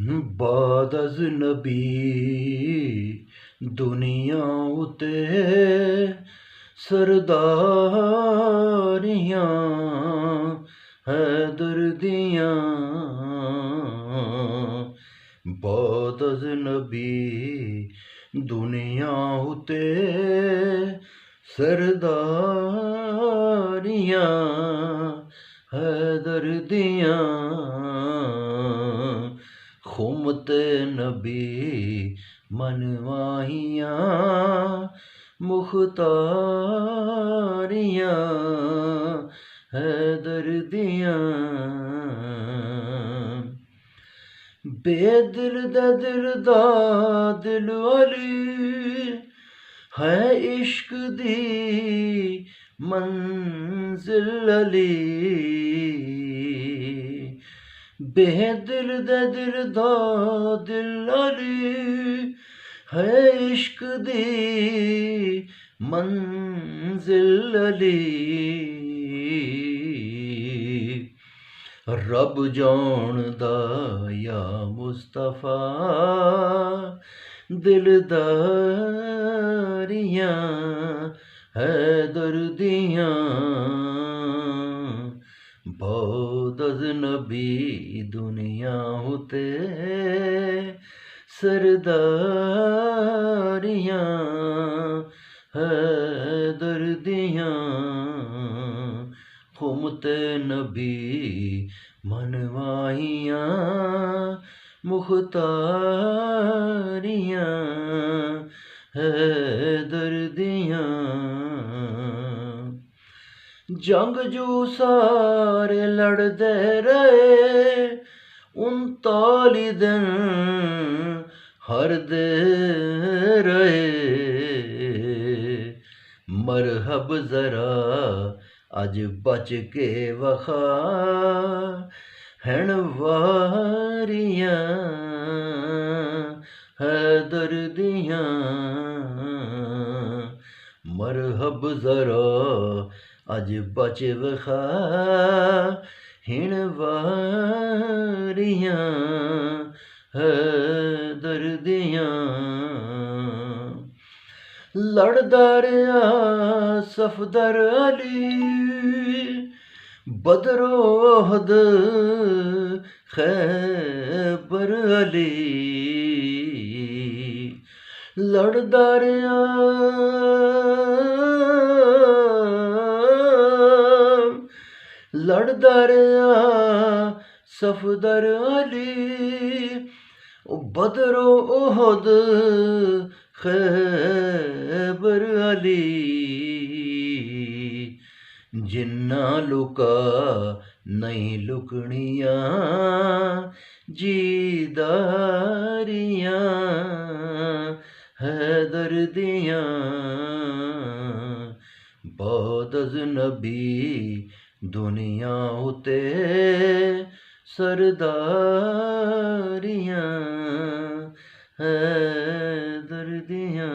ਬਾਦ ਅਜ਼ਨਬੀ ਦੁਨੀਆ ਉਤੇ ਸਰਦਾਰੀਆਂ ਹੈਦਰ ਦੀਆਂ। ਬਾਦ ਅਜ਼ਨਬੀ ਦੁਨੀਆ ਉਤੇ ਸਰਦਾਰੀਆਂ ਹੈਦਰ ਦੀਆਂ। ਖੁਮਤੇ ਨਬੀ ਮਨਵਾਹੀਆਂ ਮੁਖਤਾਰੀਆਂ ਹੈਦਰ ਦੀਆਂ। ਬੇਦਿਲ ਦੇ ਦਿਲ ਦਾ ਦਿਲ ਵਾਲੀ ਹੈ ਇਸ਼ਕ ਦੀ ਮੰਜ਼ਿਲ ਅਲੀ। ਬੇਦਿਲ ਦੇ ਦਿਲ ਦਾ ਦਿਲ ਅਲੀ ਹੈ ਇਸ਼ਕ ਦੀ ਮੰਜ਼ਿਲ ਅਲੀ। ਰੱਬ ਜਾਣਦਾ ਯਾ ਮੁਸਤਫਾ ਦਿਲਦਾਰੀਆਂ ਹੈਦਰ ਦੀਆਂ। ਬਾਦ ਅਜ਼ਨਬੀ ਦੁਨੀਆ ਉਤੇ ਸਰਦਾਰੀਆਂ ਹੈਦਰ ਦੀਆਂ। ਖੁਮਤੇ ਨਬੀ ਮਨਵਾਹੀਆਂ ਮੁਖਤਾਰੀਆਂ ਹੈਦਰ ਦੀਆਂ। ਜੰਗਜੂ ਸਾਰੇ ਲੜਦੇ ਰਹੇ 39 ਦਿਨ ਹਾਰਦੇ ਰਹੇ। ਮਰਹਬ ਜ਼ਰਾ ਅੱਜ ਬਚ ਕੇ ਵਖਾ ਹੈਣ ਵਾਰੀਆਂ ਹੈਦਰ ਦੀਆਂ। ਮਰਹਬ ਜ਼ਰਾ ਅੱਜ ਬਚ ਵਖਾ ਹਿਣ ਵਾਰੀਆਂ ਹੈਦਰ ਦੀਆਂ। ਲੜਦਾ ਰਿਹਾ ਸਫਦਰ ਅਲੀ ਬਦਰੋ ਅਹਦ ਖੈਬਰ ਅਲੀ। ਲੜਦਾ ਰਿਹਾ ਲੜਦਾ ਰਿਹਾ ਸਫਦਰ ਅਲੀ ਬਦਰੋ ਅਹਦ ਖੈਬਰ ਅਲੀ। ਜਿੰਨਾ ਲੁਕਾ ਨਹੀਂ ਲੁਕਣੀਆਂ ਜੀਦਾਰੀਆਂ ਹੈਦਰ ਦੀਆਂ। ਬਾਦ ਅਜ਼ਨਬੀ ਦੁਨੀਆ ਉਤੇ ਸਰਦਾਰੀਆਂ ਹੈਦਰ ਦੀਆਂ।